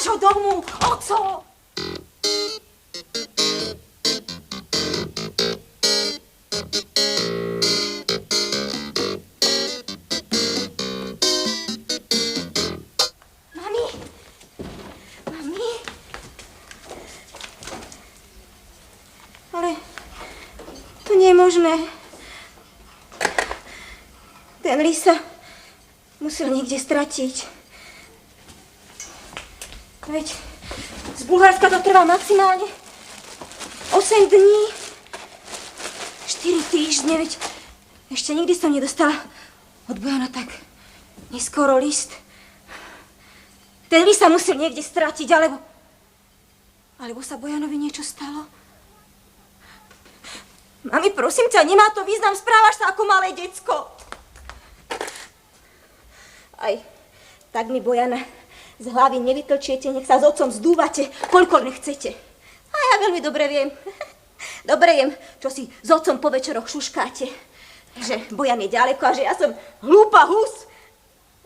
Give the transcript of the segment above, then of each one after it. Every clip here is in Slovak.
nášho domu, oco! Ale to nie je možné. Ten list sa musel niekde stratiť. Veď z Bulharska to trvá maximálne 8 dní, 4 týždne, veď ešte nikdy som nedostala od Bojana tak neskoro list. Ten list sa musel niekde stratiť, alebo sa Bojanovi niečo stalo. Mami, prosím ťa, nemá to význam, správaš sa ako malé decko. Aj tak mi Bojana z hlavy nevytlčiete, nech sa s otcom zdúvate, koľko nechcete. A ja veľmi dobre viem, čo si s otcom po večeroch šuškáte. Že Bojan je ďaleko a že ja som hlúpa hus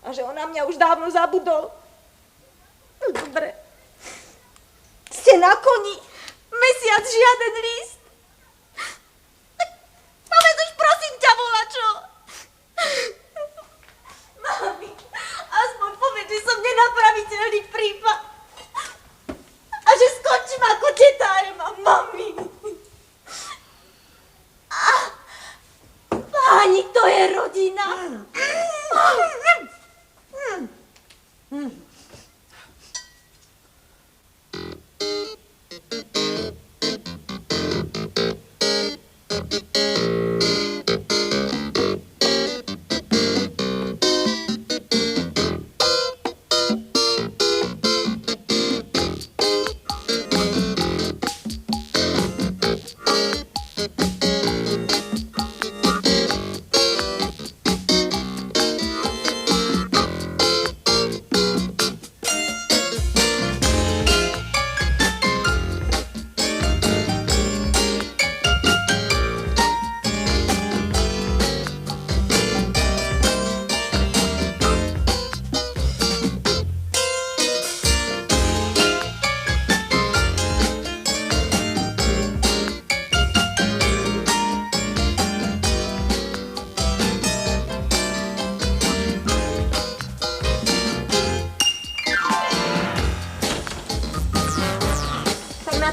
a že on na mňa už dávno zabudol. No dobre, ste na koni, mesiac žiaden list. Povedz už, prosím ťa, volačo. Mami, aspoň povedz, že som nenapraviteľný prípad. A že skončím ako teta Ema, mami. Páni, to je rodina.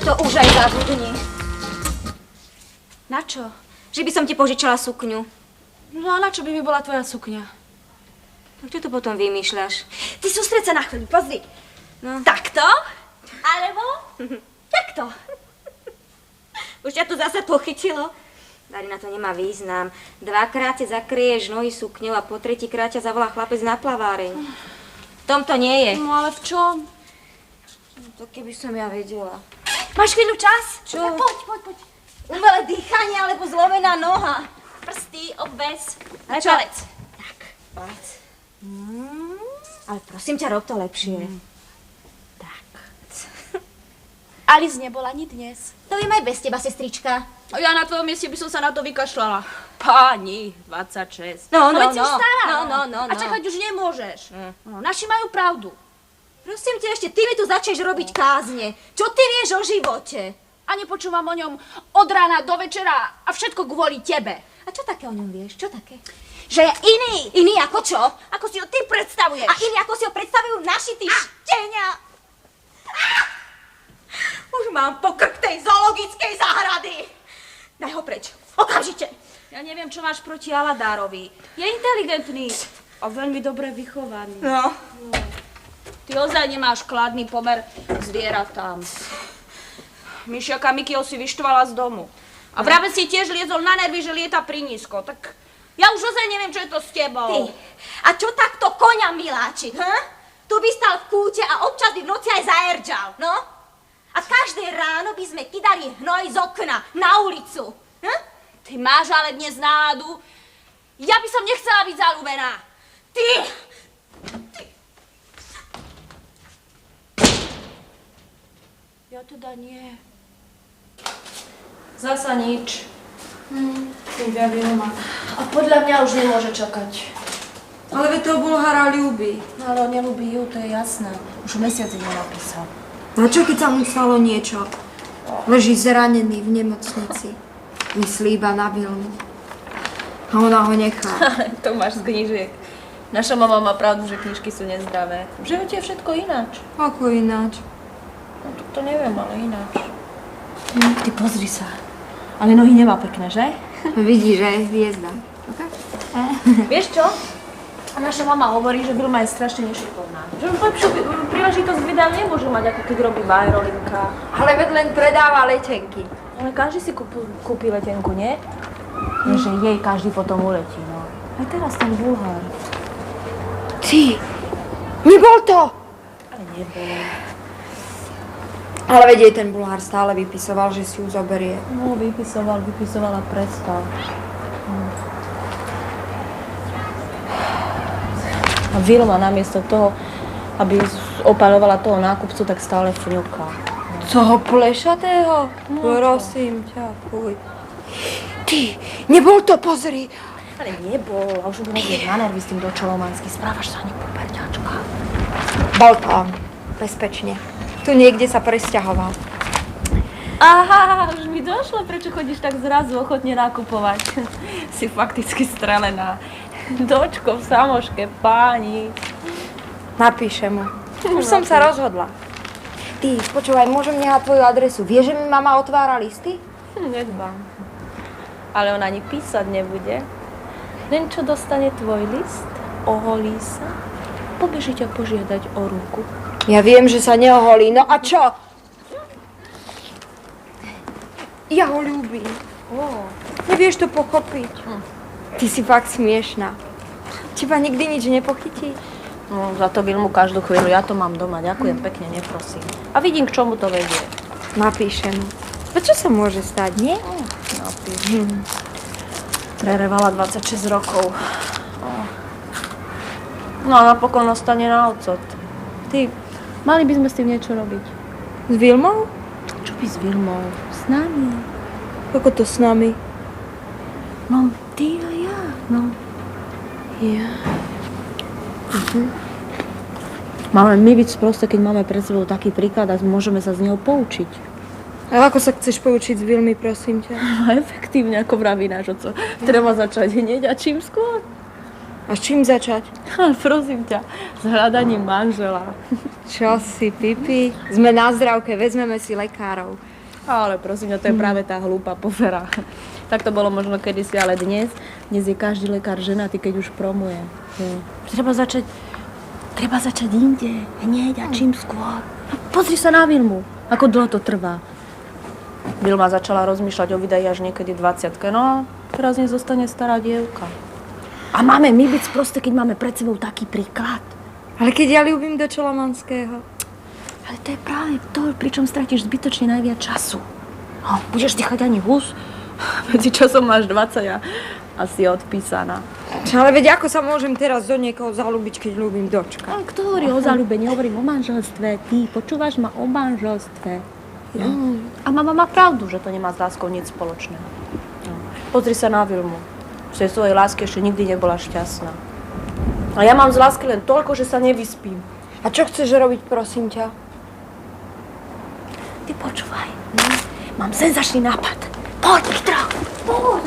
To už aj zabudni. Na čo? Že by som ti požičala sukňu. No a na čo by mi bola tvoja sukňa? Tak čo to potom vymýšľaš? Ty sústreď sa na chvíľu, pozri. No. Takto? Alebo takto? Už ťa tu zase pochytilo? Darina, to nemá význam. 2-krát si zakrieješ nohy sukňou a po 3-krát ťa zavolá chlapec na plaváreň. V tom to nie je. No ale v čom? No, to keby som ja vedela. Máš chvíľu čas? Čo? Tak poď. Umelé dýchanie alebo zlomená noha. Prsty, obves, Ale palec. Tak, palec. Ale prosím ťa, rob to lepšie. Tak. Alice nebola ani dnes. To viem aj bez teba, sestrička. Ja na tvojom mieste by som sa na to vykašľala. Páni, 26. No. Veď si už stará. No. A čakať už nemôžeš. No, naši majú pravdu. Prosím ťa, ešte ty mi tu začneš robiť kázne. Čo ty vieš o živote? A nepočúvam o ňom od rána do večera a všetko kvôli tebe. A čo také o ňom vieš? Čo také? Že je iný. Iný ako čo? Ako si ho ty predstavuješ. A iný ako si ho predstavujú naši tí štenia. Už mám pokrk tej zoologickej záhrady. Daj ho preč. Okamžite. Ja neviem, čo máš proti Aladárovi. Je inteligentný a veľmi dobre vychovaný. No. Ty ozaj nemáš kladný pomer k zvieratám. Myšiaka Mikyho si vyštvala z domu. A práve si tiež liezol na nervy, že lieta prinízko. Tak ja už ozaj neviem, čo je to s tebou. Ty, a čo takto koňa miláči, Tu by stal v kúte a občas by v noci aj zaerdžal, no? A každé ráno by sme kydali hnoj z okna na ulicu. Ty máš ale dnes náladu. Ja by som nechcela byť zalúbená. Ty! Ja teda nie. Zasa nič. Vyjavil ma. A podľa mňa už nemôže čakať. Ale veď toho Bulhára ľúbi. No ale on nelúbi ju, to je jasné. Už mesiac jej nenapísal. A čo keď sa mu stalo niečo? Leží zranený v nemocnici. Myslí iba na Vilmu. A ona ho nechá. To máš z knížiek. Naša mama má pravdu, že knižky sú nezdravé. V živote je všetko ináč. Ako ináč? No to neviem, ale ináč. Ty pozri sa. Ale nohy nemá pekné, že? Vidíš, že je hviezda. Okay? Vieš čo? A naša mama hovorí, že Vilma je strašne nešikovná. Že už lepšiu príležitosť vydám nemôže mať, ako keď robí v aerolinkách. Ale veď len predáva letenky. Ale každý si kúpi letenku, nie? Nie, že jej každý potom uletí, no. Aj teraz ten Bulhár. Ty, nebol to! Ale nebol. Ale veď jej ten Bulhár stále vypisoval, že si ju zoberie. No, vypisovala predstav. A Vilma namiesto toho, aby opaľovala toho nákupcu, tak stále fňuká. Toho plešatého? No, prosím ťa, fuj. Ty, nebol to, pozri. Ale nebol, a už budem vidieť na nervy s tým dočolomanský. Správaš sa ani puberťačka. Bol tam, bezpečne. Tu niekde sa presťahoval. Aha, už mi došlo, prečo chodíš tak zrazu ochotne nakupovať. Si fakticky strelená. Dočko v samoške, páni. Napíšem mu. Už som sa rozhodla. Ty, počúvaj, môžem nehať tvoju adresu. Vieš, že mi mama otvára listy? Nedbám. Ale on ani písať nebude. Len čo dostane tvoj list, oholí sa, pobeží ťa požiadať o ruku. Ja viem, že sa neoholí. No a čo? Ja ho ľúbim. Nevieš to pochopiť. Ty si fakt smiešná. Teba nikdy nič nepochytí? No, za to Vilmu každú chvíľu, ja to mám doma, ďakujem pekne, neprosím. A vidím, k čomu to vedie. Napíšem. Čo sa môže stať, nie? Napíš. Prerevala 26 rokov. No a napokon ostane na ocot. Ty, mali by sme s tým niečo robiť. S Vilmou? Čo by s Vilmou? S nami. Ako to s nami? No, ty a ja, no. Ja. Máme my byť sprosté, keď máme pred sebou taký príklad a môžeme sa z neho poučiť. A ako sa chceš poučiť s Vilmy, prosím ťa? Efektívne, ako vraví náš oco. Treba začať hneď a čím skôr. A s čím začať? Ale prosím ťa, s hľadaním manžela. Čo si, Pipi? Sme na zdravke, vezmeme si lekárov. Ale prosím ťa, to je práve tá hlúpa povera. Tak to bolo možno kedysi, ale dnes je každý lekár ženatý, keď už promuje. Treba začať inde, hneď a čím skôr. Pozri sa na Vilmu, ako dlho to trvá. Vilma začala rozmýšľať o vydaní až niekedy 20-ke, no a teraz nezostane stará dievka. A máme my byť sprosté, keď máme pred sebou taký príklad. Ale keď ja ľúbim do Čolomanského. Ale to je práve to, pričom stratíš zbytočne najviac času. No, budeš dýchať ani hus? Medzi časom máš 20 a si odpísaná. Ale veď ako sa môžem teraz do niekoho zalúbiť, keď ľúbim dočka? Ale kto hovorí o zaľúbení? Hovorím o manželstve. Ty počúvaš ma o manželstve. No. A mama má pravdu, že to nemá s láskou nič spoločné. No. Pozri sa na Vilmu. Z tej svojej lásky ešte nikdy nebola šťastná. A ja mám z lásky len toľko, že sa nevyspím. A čo chceš robiť, prosím ťa? Ty počúvaj. Mám senzačný nápad. Poď, Petra! Poď!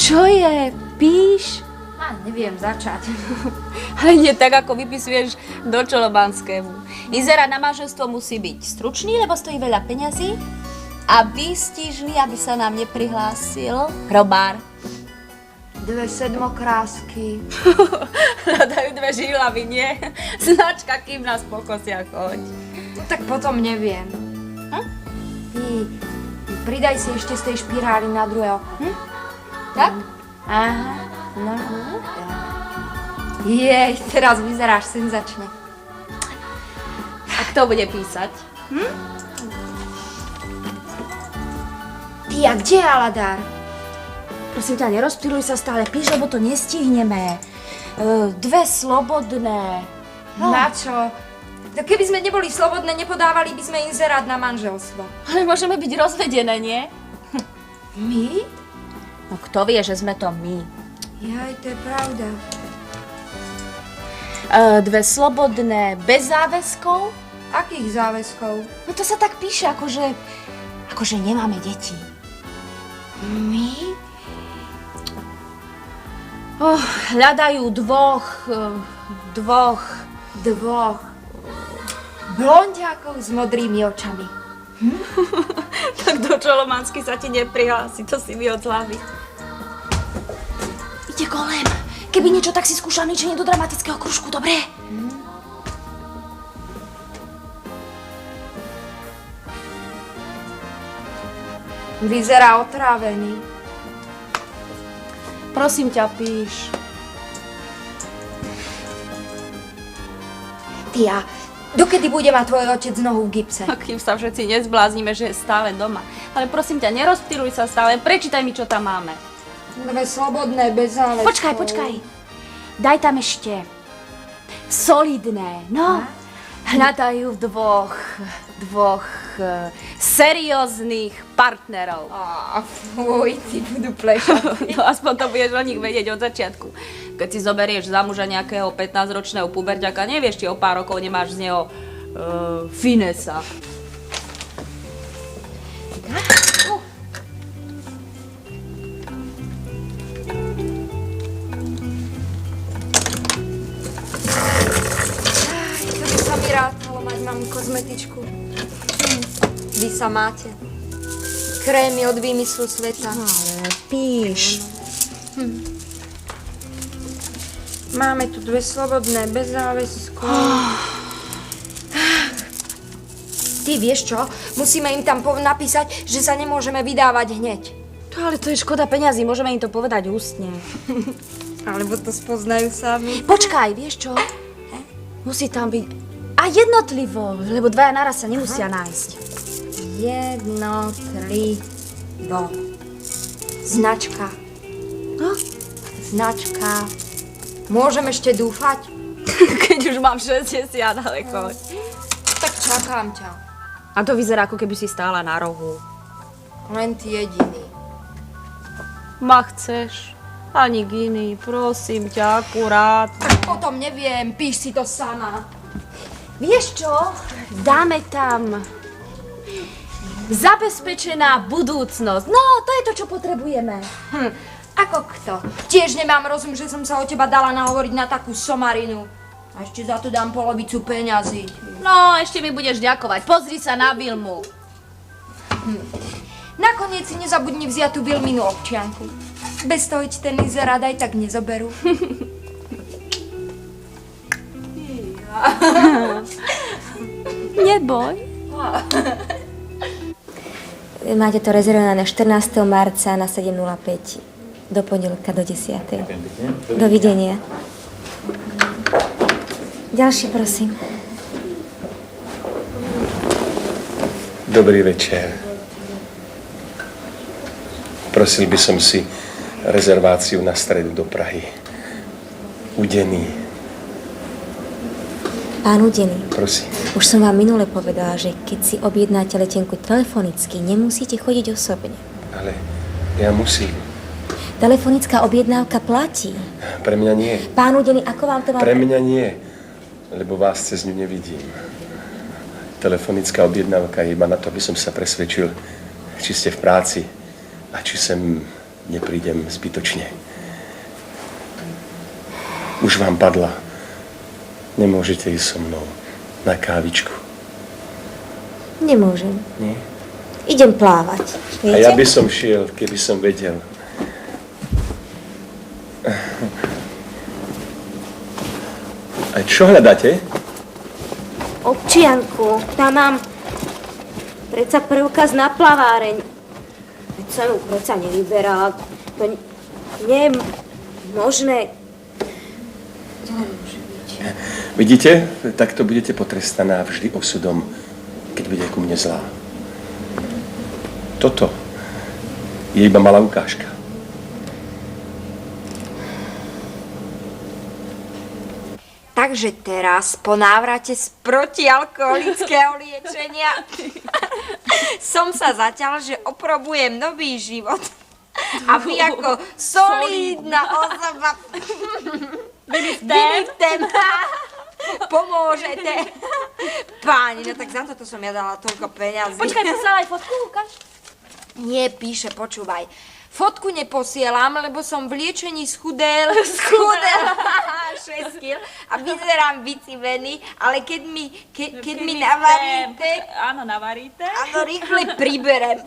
Čo je? Píš? Neviem začať. Ale nie tak, ako vypisuješ do Čolobanskému. Inzerát na manželstvo musí byť stručný, lebo stojí veľa peňazí a výstižný, aby sa nám neprihlásil hrobár. 2 sedmokrásky. Hľadajú 2 žilavy, nie? Značka, kým nás pokosia, choď. Tak potom neviem. Ty, pridaj si ešte z tej špirály na druhé oko. Tak? Aha. No. Jej, teraz vyzeráš senzačne. to bude písať? Ty, a kde je Aladár? Prosím ťa, nerozptýluj sa stále, píš, lebo to nestihneme. Dve slobodné. No. Na čo? No keby sme neboli slobodné, nepodávali by sme inzerát na manželstvo. Ale môžeme byť rozvedené, nie? My? No kto vie, že sme to my? Jaj, to je pravda. Dve slobodné, bez záväzkov? Akých záväzkov? No to sa tak píše, akože nemáme deti. My? Hľadajú dvoch. Blondiakov s modrými očami. Tak do Čolomansky sa ti neprihlási, to si mi od hlavy. Ide kolem. Keby niečo, tak si skúšam niečenie do dramatického kružku, dobre? Vyzerá otrávený. Prosím ťa, píš. Ty, a dokedy bude mať tvoj otec nohu v gipse? Kým sa všetci nezbláznime, že je stále doma. Ale prosím ťa, nerozptýluj sa stále, prečítaj mi, čo tam máme. Dve slobodné, bez záväzkov. Počkaj. Daj tam ešte. Solidné, no. Hľadajú dvoch serióznych partnerov. Fuj, ty budú plešať. No aspoň to budeš o nich vedieť od začiatku. Keď si zoberieš za muža nejakého 15-ročného puberťaka, nevieš, či o pár rokov nemáš z neho finesa. Rátalo mať mám kozmetičku. Vy sa máte. Krémy od výmyslu sveta. Ale píš. Máme tu dve slobodné, bez záväzkov. Ty vieš čo? Musíme im tam napísať, že sa nemôžeme vydávať hneď. Ale to je škoda peňazí, môžeme im to povedať ústne. Alebo to spoznajú sami. Počkaj, vieš čo? Musí tam byť... A jednotlivo, lebo dvaja naraz sa nemusia nájsť. Jednotlivo. Značka. No? Značka. Môžem ešte dúfať? Keď už mám 60, ale choď. Tak čakám ťa. A to vyzerá, ako keby si stála na rohu. Len ty jediný. Ma chceš? Ani iný, prosím ťa, akurát. Tak potom neviem, píš si to sama. Vieš čo? Dáme tam zabezpečená budúcnosť. No, to je to, čo potrebujeme. Ako kto? Tiež nemám rozum, že som sa o teba dala nahovoriť na takú somarinu. A ešte za to dám polovicu peňazí. No, ešte mi budeš ďakovať. Pozri sa na Vilmu. Nakoniec si nezabudni vziať tú Vilminu občianku. Bez toho ti ten inzerát aj tak nezoberú. Neboj. Máte to rezervované 14. marca na 7:05. Do pondelka do 10. Dovidenia. Ďalší, prosím. Dobrý večer. Prosil by som si rezerváciu na stredu do Prahy. Udený. Pán Udený, Prosím. už som vám minule povedala, že keď si objednáte letenku telefonicky, nemusíte chodiť osobne. Ale ja musím. Telefonická objednávka platí. Pre mňa nie. Pán Udený, ako vám to mám... Pre mňa nie. Lebo vás cez ňu nevidím. Telefonická objednávka je iba na to, aby som sa presvedčil, či ste v práci a či sem neprídem zbytočne. Už vám padla. Nemôžete ísť so mnou na kávičku. Nemôžem. Nie? Idem plávať. Viete? A ja by som šiel, keby som vedel. A čo hľadáte? Občianku. Tam mám predsa preukaz na plaváreň. Veď som ju predsa nevyberala. To nie je možné. To nemôže byť. Vidíte, takto budete potrestaná vždy osudom, keď bude ku mne zlá. Toto je iba malá ukážka. Takže teraz, po návrate z protialkoholického liečenia, som sa zatiaľ, že oprobujem nový život. A vy ako solidná osoba Vinitem pomôžete. Páni, no tak za toto som ja dala toľko peňazí. Počkaj, poslala aj fotku, ukáž. Nie, píše, počúvaj. Fotku neposielam, lebo som v liečení schudel 6 kg a vyzerám vycivený, ale keď mi navaríte... Áno, navaríte. Áno, rýchle priberem.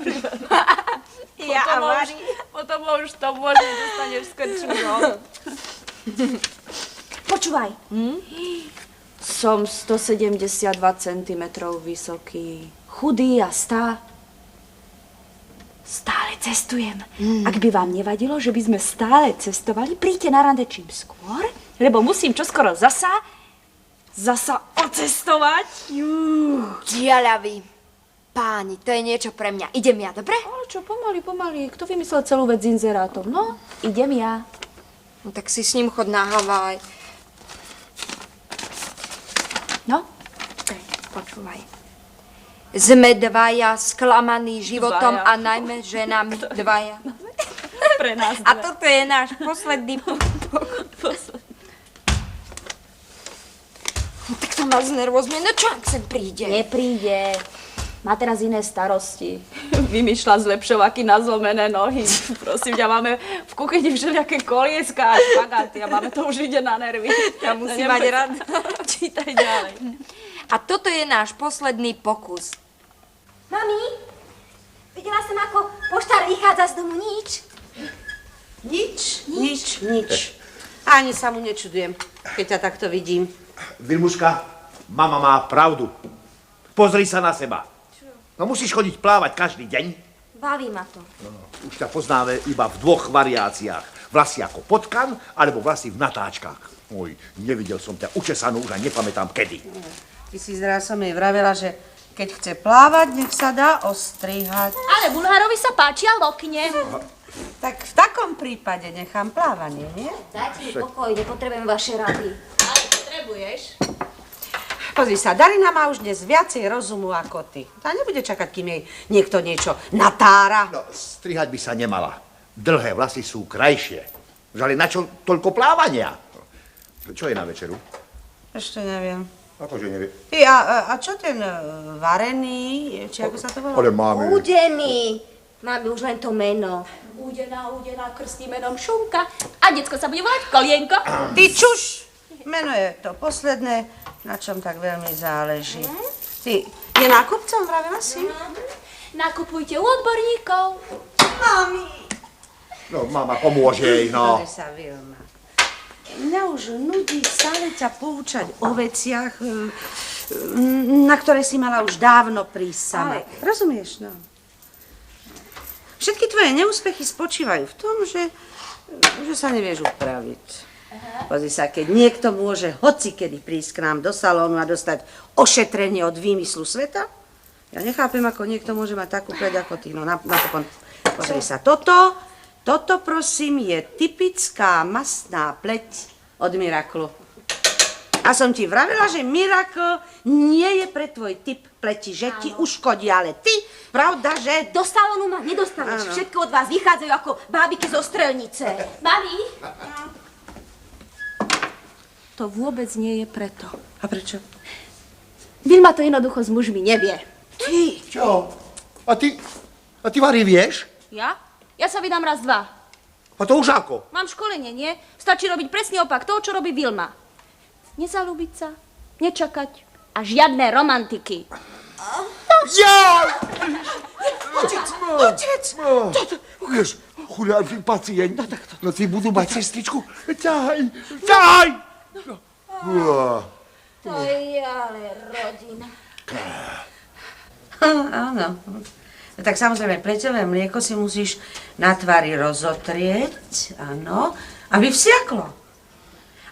Ja varím. Potom už to možno dostaneš skrčnú. Počúvaj. Som 172 cm vysoký, chudý a stále cestujem. Ak by vám nevadilo, že by sme stále cestovali, príďte na rande čím skôr, lebo musím čoskoro zasa ocestovať. Diaľavý. Páni, to je niečo pre mňa. Idem ja, dobre? Ale čo, pomaly. Kto vymyslel celú vec s inzerátom? No, idem ja. No tak si s ním chod na Havaj. No? Počúvaj. Sme dvaja sklamaní životom Dvaja. a najmä ženami dvaja. Pre nás A toto je náš posledný pokus. No tak to ma znervozňuje. No čo, ak sem príde? Nepríde. Má teraz iné starosti. Vymýšľa zlepšovaky na zlomené nohy. Prosím ťa, máme v kuchyni všelijaké kolieska a špagáty a máme to už ide na nervy. Ja musím mať rád. Čítaj ďalej. A toto je náš posledný pokus. Mami, videla som, ako poštár vychádza z domu, nič. Nič. Ani sa mu nečudujem, keď ťa takto vidím. Vilmuška, mama má pravdu. Pozri sa na seba. No musíš chodiť plávať každý deň. Baví ma to. Už ťa poznáme iba v dvoch variáciách. Vlasy ako potkan, alebo vlasy v natáčkach. Oj, nevidel som ťa učesanú, už ani nepamätám kedy. Ty si zraz som jej vravela, že keď chce plávať, nech sa dá ostrihať. Ale Bulharovi sa páčia lokne. Tak v takom prípade nechám plávanie, nie? Dajte mi pokoj, nepotrebujem vaše rady. Ale potrebuješ. Pozri sa, Darina má už dnes viacej rozumu ako ty. Tá nebude čakať, kým jej niekto niečo natára. No, strihať by sa nemala. Dlhé vlasy sú krajšie. Žali, na čo toľko plávania? Čo je na večeru? Ešte neviem. Akože nevie. A čo ten varený, či ako sa to volá? Ale máme... Údený. Máme už len to meno. Údená, krstným menom Šunka. A decko sa bude volať Kolienko. Ty čuš! Meno je to posledné, na čom tak veľmi záleží. Ty, je nákupcom, vravela si? Nakupujte u odborníkov. Mami. No, mama, pomôže jej, no. Pozri sa, Vilma. Mňa už nudí stále ťa poučať o veciach, na ktoré si mala už dávno prísť sama. Rozumieš, no? Všetky tvoje neúspechy spočívajú v tom, že sa nevieš upraviť. Pozri sa, keď niekto môže hocikedy prísť k nám do salónu a dostať ošetrenie od výmyslu sveta, ja nechápem, ako niekto môže mať takú pleť ako ty. No, napokon, pozri sa, toto, prosím, je typická mastná pleť od Miraklu. A som ti vravela, že Miracle nie je pre tvoj typ pleti, že ti uškodí, ale ty, pravda, že... Do salónu ma nedostaneš. Áno. Všetko od vás vychádzajú ako bábiky zo strelnice. Mami? To vôbec nie je preto. A prečo? Vilma to jednoducho s mužmi nevie. Ty! Čo? A ty Vary vieš? Ja? Ja sa vydám raz, dva. A to už ako? Mám školenie, nie? Stačí robiť presný opak toho, čo robí Vilma. Nezalúbiť sa, nečakať a žiadne romantiky. Jaj! Otec! Vieš, chudáky pacient. No ty budú mať sestričku. Ťahaj! To je ale rodina. Áno. No tak samozrejme, pleťové mlieko si musíš na tvári rozotrieť, áno, aby vsiaklo.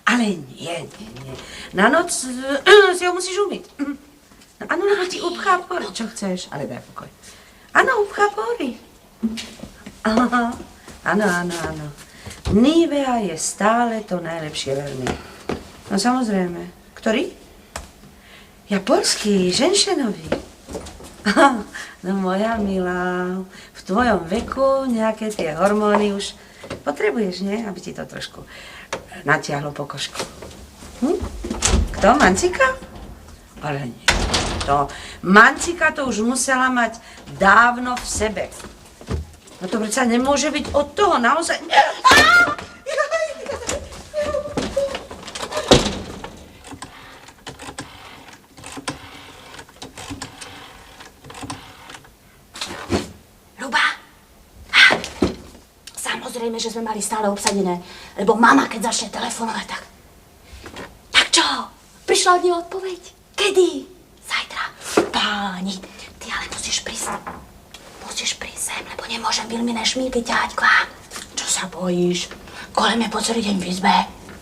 Ale nie. Na noc si ho musíš umyť. No, áno, lebo ti upchá pory. Čo chceš? Ale daj pokoj. Áno, upchá pory. Aha, áno. Nivea je stále to najlepšie veľmi. No samozrejme. Ktorý? Ja polský, ženšenový. No moja milá, v tvojom veku nejaké tie hormóny už potrebuješ, nie? Aby ti to trošku natiahlo pokožku. Kto? Mancika? Ale nie. Mancika to už musela mať dávno v sebe. No to predsa nemôže byť od toho naozaj... Samozrejme, že sme mali stále obsadené, lebo mama, keď začne telefonovať, tak... Tak čo? Prišla od nej odpoveď? Kedy? Zajtra. Páni, ty ale musíš prísť. Musíš prísť sem, lebo nemôžem Vilminé šminky ťahať k vám. Čo sa bojíš? Koleme po celý deň v izbe.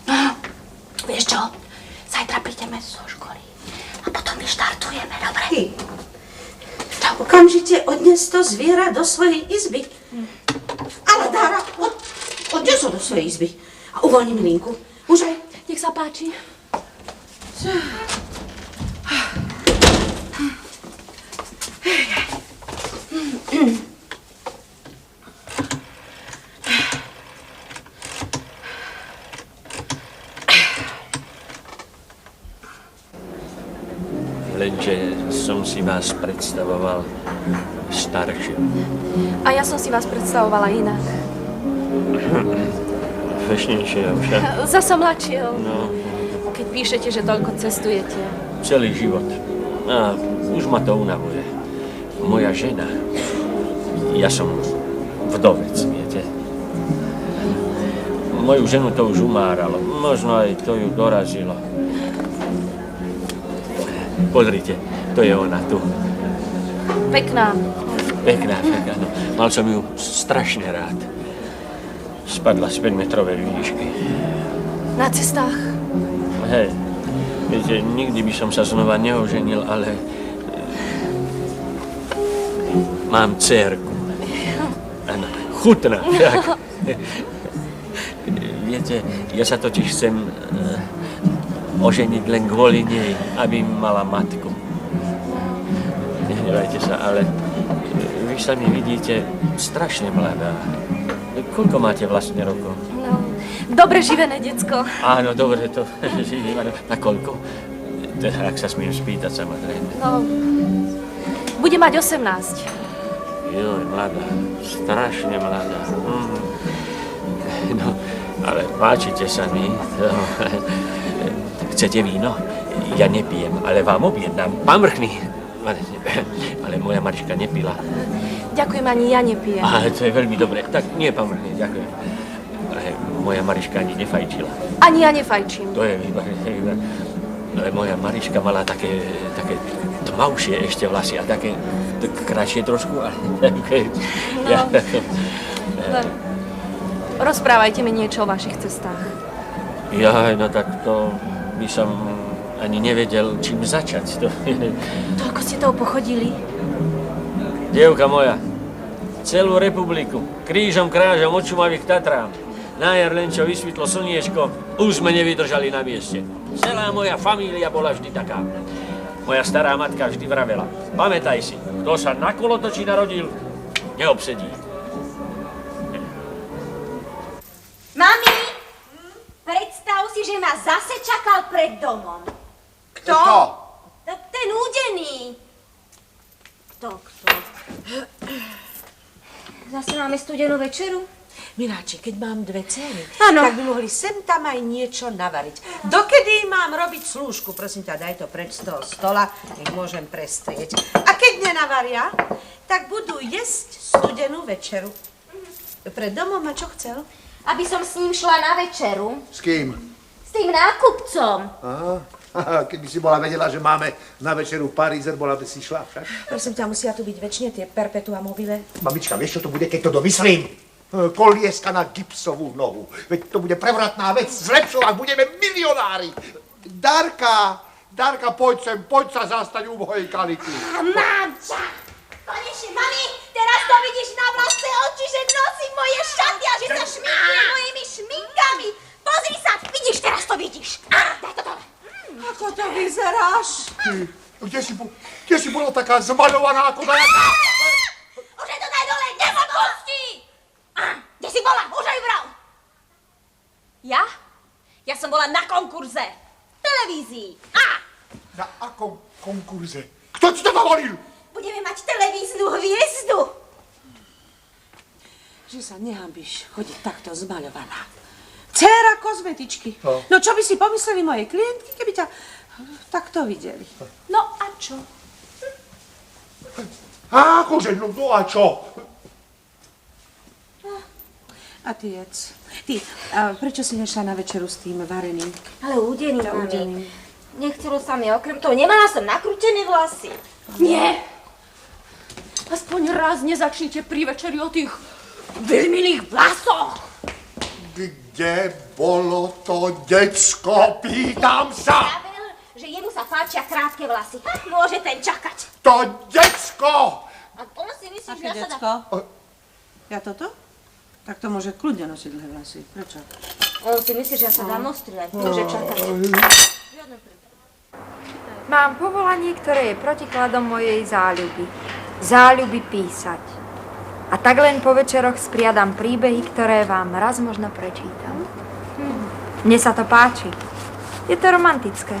No, vieš čo? Zajtra prídeme zo školy a potom vyštartujeme, dobre? Okamžite odnes to zviera do svojej izby. Ale Dára, odnes ho do svojej izby a uvoľni mi linku. Už aj. Nech sa páči. Lenže som si vás predstavoval staršie. A ja som si vás predstavovala inak. Fešnejšie však. Zasa mladšieho. No, Keď píšete, že toľko cestujete. celý život. A už ma to unavuje. Moja žena, ja som vdovec, viete. Moju ženu to už umáralo, možno aj to ju dorazilo. Pozrite, to je ona tu. Pekná. Pekná, áno. Mal som ju strašne rád. Spadla z 5-metrovej výšky. Na cestách. Hej, viete, nikdy by som sa znova neoženil, ale mám dcérku. Áno, chutná však. Viete, ja sa totiž chcem oženiť len kvôli nej, aby mala matku. Nehnevajte sa, ale vy sa mi vidíte strašne mladá. Koľko máte vlastne rokov? No, dobre živené decko. Áno, dobre, to živím. Na koľko? Teda, ak sa smiem spýtať, samozrejme. No, bude mať 18. Joj, mladá. Strašne mladá. No, ale páčite sa mi. Chcete víno? Ja nepijem, ale vám objednám. Pán Vrchný. Ale moja Mariška nepila. Ďakujem, ani ja nepijem. Ale to je veľmi dobré. Tak nie, pán Vrchný, ďakujem. Ale moja Mariška ani nefajčila. Ani ja nefajčím. To je výborné. Ale moja Mariška mala také tmavšie ešte vlasy a také kratšie trošku. Ale také... No. Rozprávajte mi niečo o vašich cestách. Jaj, no tak to by som ani nevedel, čím začať. Toľko ste toho pochodili? Dievka moja, celú republiku, krížom krážom od Šumavy k Tatrám. Na jar len čo vysvitlo slniečko, už sme nevydržali na mieste. Celá moja família bola vždy taká. Moja stará matka vždy vravela, pamätaj si, kto sa na kolotoči narodil, neobsedí. Mami, predstav si, že ma zase čakal pred domom. Kto? Ten údený. Kto? Zase máme studenú večeru? Miláči, keď mám dve dcery, Áno. tak by mohli sem tam aj niečo navariť. Dokedy mám robiť slúžku? Prosím ťa, daj to preč z toho stola, nech môžem prestrieť. A keď nenavaria, tak budú jesť studenú večeru. Pred domom a čo chcel? Aby som s ním šla na večeru. S kým? S tým nákupcom. Aha, keby si bola vedela, že máme na večeru Parízer, bola by si šla však. Prosím ťa, musia tu byť väčšine tie perpetua mobile. Mamička, vieš, čo to bude, keď to domyslím? kolieska na gipsovú nohu. Veď to bude prevratná vec, zlepšovať budeme milionári. Darka, poď sa zastať u mojej kality. Mám ťa! Konečne, mami, teraz to vidíš na vlastné oči, že nosím moje šaty a že sa šminkujem mojimi šminkami. Pozri sa, vidíš, teraz to vidíš. Daj to dole. Ako to vyzeráš? Kde si bola taká zmaľovaná ako dajaká? Už aj to daj dole, nepustí! Kde si bola? Už aj bral. Ja? Ja som bola na konkurze. V televízii. Na akom konkurze? Kto ti to dovolil? Budeme mať televíznu hviezdu. Že sa nehambíš chodiť takto zmaľovaná. Dcéra kozmetičky. No čo by si pomysleli moje klientky, keby ťa takto videli? No a čo? Akože, no a čo? A ty jedz. Ty, prečo si nešla na večeru s tým vareným? Ale údený, mami. Nechcelo sa mi, okrem toho, nemala som nakrútené vlasy. Nie! Aspoň raz nezačnite pri večeri o tých veľminých vlasoch. Kde bolo to decko, pýtam sa? Pavel, že jemu sa páčia krátke vlasy. Môže ten čakať. To decko! A on si myslí, Aké že ja sa decko? dá... Ja toto? Tak to môže kľudne nosiť dlhé vlasy. Prečo? On si myslí, že ja sa dám ostriať. Môže čakať. Mám povolanie, ktoré je protikladom mojej záľuby. Záľuby písať. A tak len po večeroch spriadam príbehy, ktoré vám raz možno prečítam. Mne sa to páči. Je to romantické.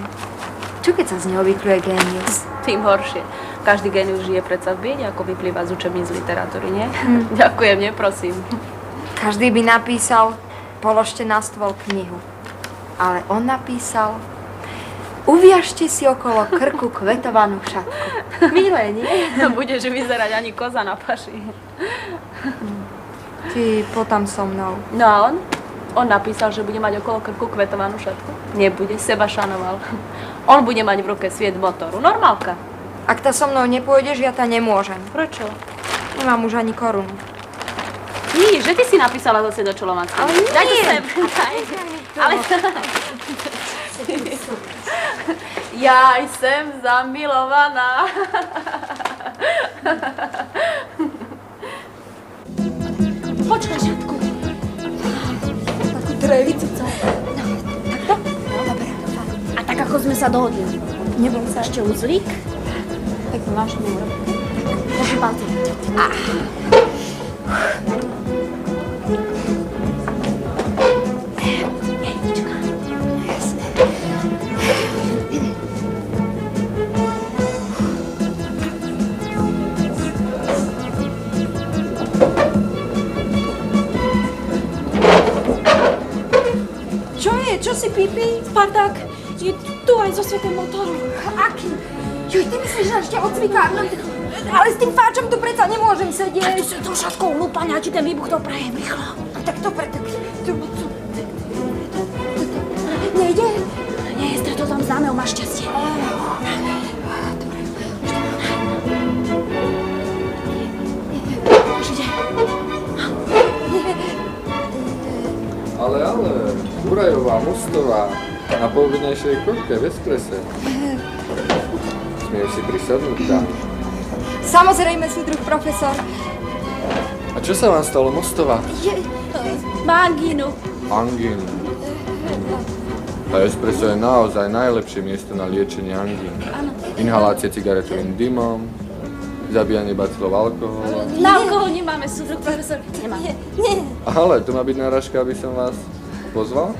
Čo keď sa z neho vykluje génius? Tým horšie. Každý génius žije predsa v biede, ako vyplýva z učebníc literatúry, nie? Ďakujem, neprosím. Každý by napísal, položte na stôl knihu. Ale on napísal, uviažte si okolo krku kvetovanú šatku. Milé, nie? Budeš vyzerať ani koza na paši. Ty potom so mnou. No a on? On napísal, že bude mať okolo krku kvetovanú šatku. Nebude, seba šanoval. On bude mať v ruke sviet motoru. Normálka. Ak ta so mnou nepôjdeš, ja ta nemôžem. Prečo? Nemám už ani korunu. Že ty si napísala zase do Čolomanského. Ale nie. Daj to sem. Ale... Ja som zamilovaná. Počkaj, Žatku. Takú trevicu. Takto? No, dobre. A tak, ako sme sa dohodli. Nebol sa ešte uzlík? Tak to máš mi urobiť. Držím palce. Čo si pípi? Spartak, je tu aj so svetom motoru. Aký? Čo, ty myslíš, že ešte odzvykám? No, ale s tým fáčom tu predsa nemôžem sedieť. S tou šatkou lúpania, či ten výbuch to prajem rýchlo. Tak to preto... Nejde? Nie, stretol tam známeho, máš šťastie. Už ide. Ale, Burajová, Mostová, na poobednejšej koľke, v esprese. Smiem si prisadnúť tam. Samozrejme, súdruh profesor. A čo sa vám stalo, Mostová? Má angínu. Angín. A espresso je naozaj najlepšie miesto na liečenie angín. Inhalácia cigaretovým dymom, zabíjanie bacilov alkoholu. Na alkohol nemáme, súdruh profesor. Nemáme. Ale to má byť náražka, aby som vás pozval?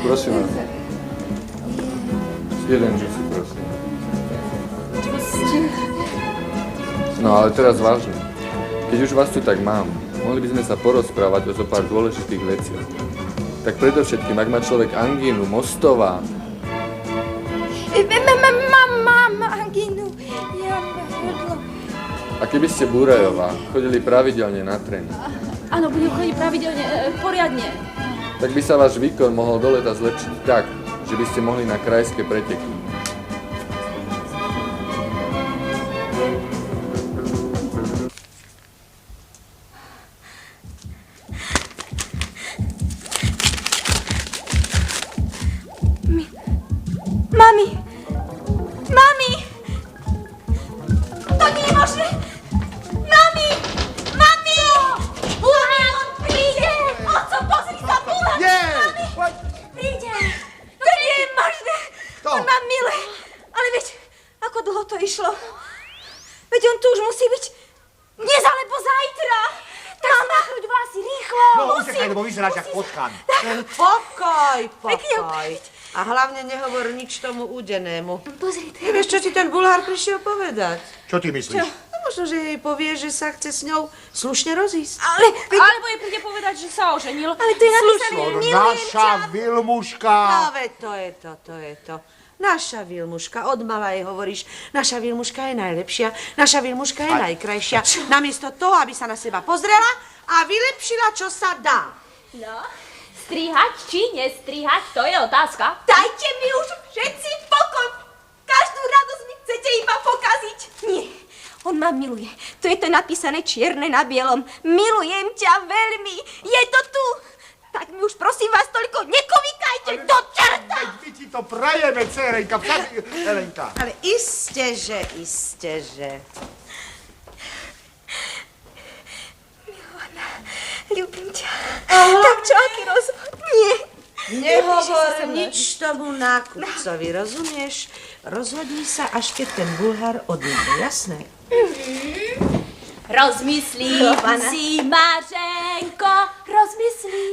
Prosím vás. Jeden si prosím. No ale teraz vážne. Keď už vás tu tak mám, mohli by sme sa porozprávať o zo pár dôležitých veciach. Tak predovšetkým, ak má človek angínu, Mostová. Mám angínu. A keby ste Burajová, chodili pravidelne na tréning, Áno, budem chodiť pravidelne, poriadne. tak by sa váš výkon mohol do leta zlepšiť tak, že by ste mohli na krajské preteky. lebo vyzeráš jak potkan. Pokoj. A hlavne nehovor nič tomu údenému. Pozri, Nevieš, čo ti ten Bulhár prišiel povedať? Čo ty myslíš? No možno, že jej povie, že sa chce s ňou slušne rozísť. Alebo jej príde povedať, že sa oženil. Ale to je napísané, Naša Vilmuška. No veď to je to. Naša Vilmuška, od mala jej hovoríš, naša Vilmuška je najlepšia, naša Vilmuška je najkrajšia. Namiesto toho, aby sa na seba pozrela a vylepšila, čo sa dá. No, strihať či nestrihať, to je otázka. Dajte mi už všetci pokoj. Každú radosť mi chcete iba pokaziť. Nie, on ma miluje. To je to napísané čierne na bielom. Milujem ťa veľmi. Je to tu. Tak mi už prosím vás toľko nekovikajte do čerta. Veď my ti to prajeme, dcerenka. Helenka. Ale iste, že. Ľúbim ťa. Tak čo, aký rozvod? Nie. Nehovor nič tomu nákupcovi, rozumieš? Rozhodni sa, až keď ten Bulhár odíde, jasné? Rozmyslí si, Mařenko, rozmyslí.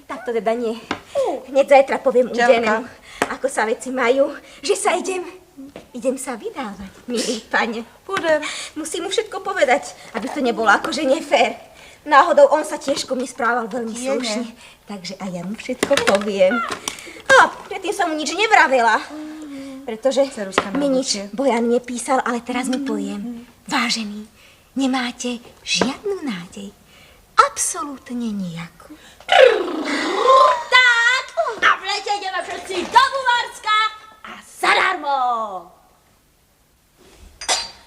Tak to teda nie. Hneď zajtra poviem údenému, ako sa veci majú, že sa idem sa vydávať, milý pane. Musím mu všetko povedať, aby to nebolo akože nefér. Náhodou on sa tiež ku mne správal veľmi slušne, takže aj ja mu všetko poviem. Predtým som mu nič nevravela, pretože mi nič Bojan nepísal, ale teraz mi poviem. Vážený, nemáte žiadnu nádej. Absolútne nejakú. Tak, a v lete ideme všetci do Bulharska a zadarmo.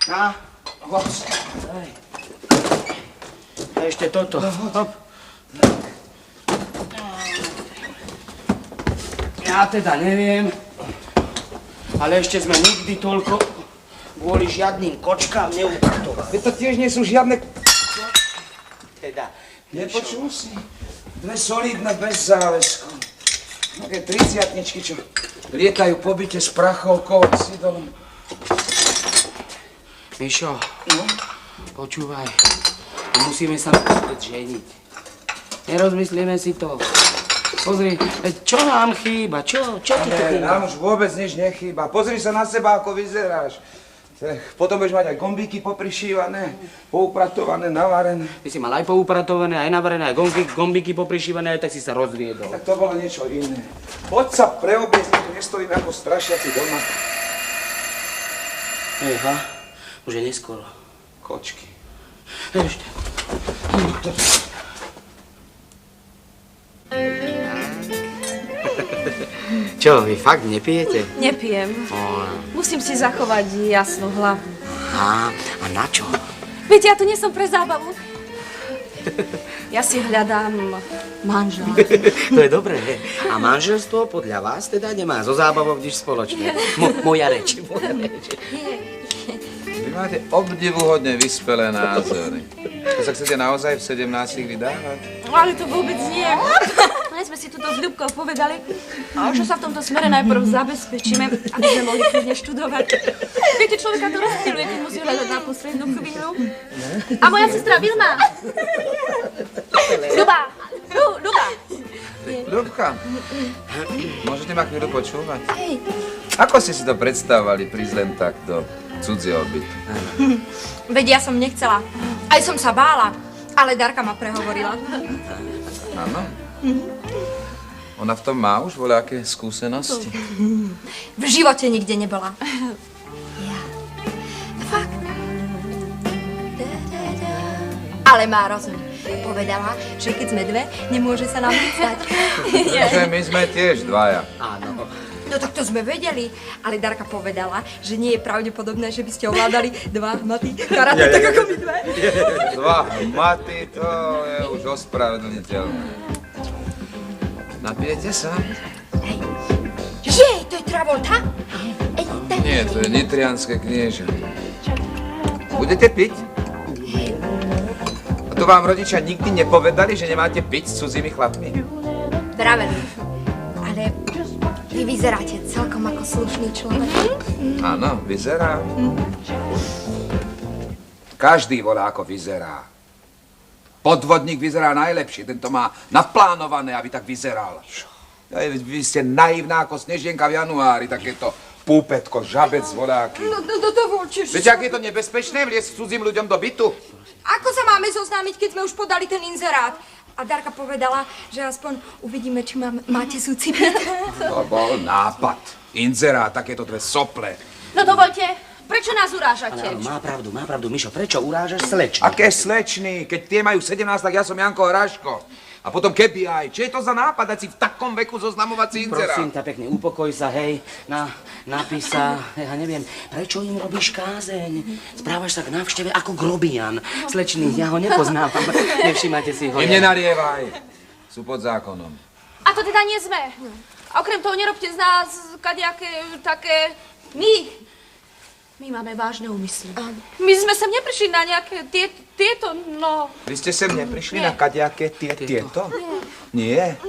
Na, hoď. A ešte toto. Hop. Ja teda neviem, ale ešte sme nikdy toľko kvôli žiadnym kočkám neupratovali. Veď to tiež nie sú žiadne... Teda, Nepočul si? Dve solidné bez záväzkov. Také 30-tničky, čo lietajú po byte s prachovkou a s idolom. Mišo, počúvaj, musíme sa vôbec ženiť. Nerozmyslíme si to. Pozri, čo nám chýba? Čo ti to chýba? Nám už vôbec nič nechýba. Pozri sa na seba, ako vyzeráš. Potom budeš mať aj gombíky poprišívané, poupratované, navarené. Ty si mal aj poupratované, aj navarené, aj gombíky poprišívané, aj tak si sa rozviedol. Tak to bolo niečo iné. Poď sa preobliecť, tu nestojíme ako strašiaci doma. Eha, už je neskoro. Kočky. Ešte. Čo, vy fakt nepijete? Nepijem. Musím si zachovať jasnú hlavu. A na čo? Veď ja tu nie som pre zábavu. Ja si hľadám manžela. To je dobré. A manželstvo podľa vás teda nemá so zábavou nič spoločné. Moja reč. Vy máte obdivuhodne vyspelé názory. To sa chcete naozaj v 17 vydávať? Ale to vôbec nie. My sme si tuto s Ľubkou povedali, že sa v tomto smere najprv zabezpečíme, aby sme mohli kľudne študovať. Viete, človeka to rozptiluje, keď musí hľadať na poslednú chvíľu. A moja sestra Vilma. Ľuba. Ľubka, môžete ma chvíľu počúvať? Ako ste si to predstavovali prísť len tak do cudzieho bytu? Veď ja som nechcela. Aj som sa bála, ale Darka ma prehovorila. Áno. Ona v tom má už voľaké skúsenosti? V živote nikde nebola. Ja. Fakt. Ale má rozum. Povedala, že keď sme dve, nemôže sa nám nič stať. Takže my sme tiež dvaja. Áno. No tak to sme vedeli, ale Darka povedala, že nie je pravdepodobné, že by ste ovládali dva maty karate, tak ako my dve. Dva maty, to je už ospravedlniteľné. Napijete sa? Jej, to je Travolta? Nie, to je nitrianské knieža. Budete piť? A to vám rodičia nikdy nepovedali, že nemáte piť s cudzými chlapmi? Vraveli. Ale vy vyzeráte celkom ako slušný človek. Áno, vyzerá. Každý volá, ako vyzerá. Podvodník vyzerá najlepšie, tento má naplánované, aby tak vyzeral. Vy ste naivná ako snežienka v januári, takéto púpetko, žabec, vodáky. No dovolte, že... Viete, ak je to nebezpečné vliesť cudzím ľuďom do bytu? Ako sa máme zoznámiť, keď sme už podali ten inzerát? A Darka povedala, že aspoň uvidíme, či máte súci byt. To bol nápad. Inzerát, takéto dve sople. No dovolte, prečo nás urážate? Má pravdu, Mišo, prečo urážaš slečny? Aké slečny? Keď tie majú 17, tak ja som Janko Hraško. A potom keby aj. Čo je to za nápad, dať si v takom veku zoznamovací inzerát? Prosím ťa pekne, upokoj sa, hej, napíš sa, ja neviem, prečo im robíš kázeň? Správaš sa k návšteve ako grobian. Slečný, ja ho nepoznám, nevšimajte si ho. Im nenalievaj, sú pod zákonom. A to teda nie sme. A okrem toho nerobte z nás kadejaké také... My máme vážne úmysly. My sme sem neprišli na nejaké tieto, no... Vy ste sem neprišli na kadejaké tieto? Nie.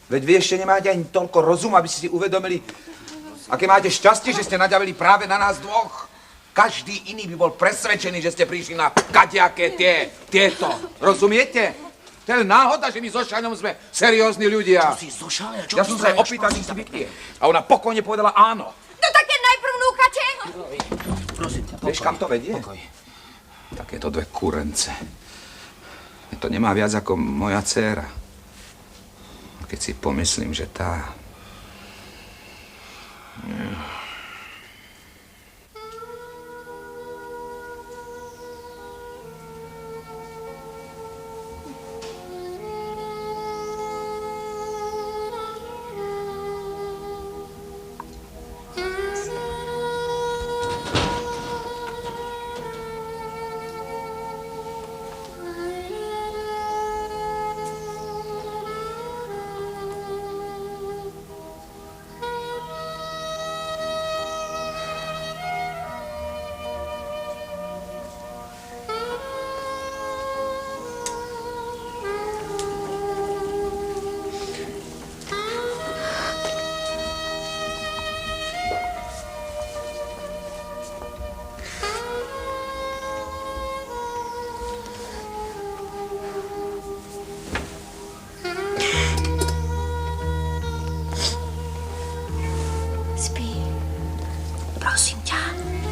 Veď vy ešte nemáte ani toľko rozumu, aby ste si uvedomili, aké máte šťastie, že ste naďavili práve na nás dvoch. Každý iný by bol presvedčený, že ste prišli na kadejaké tieto. Rozumiete? To je náhoda, že my so Šaňom sme seriózni ľudia. Čo si zošalel? Ja som sa aj opýtal, či si vypije. A ona pokojne povedala áno. No také najprv núkate. Prosím ťa, pokoj. Vieš, kam to vedie? Pokoj. Takéto dve kurence. To nemá viac ako moja dcéra. Keď si pomyslím, že tá...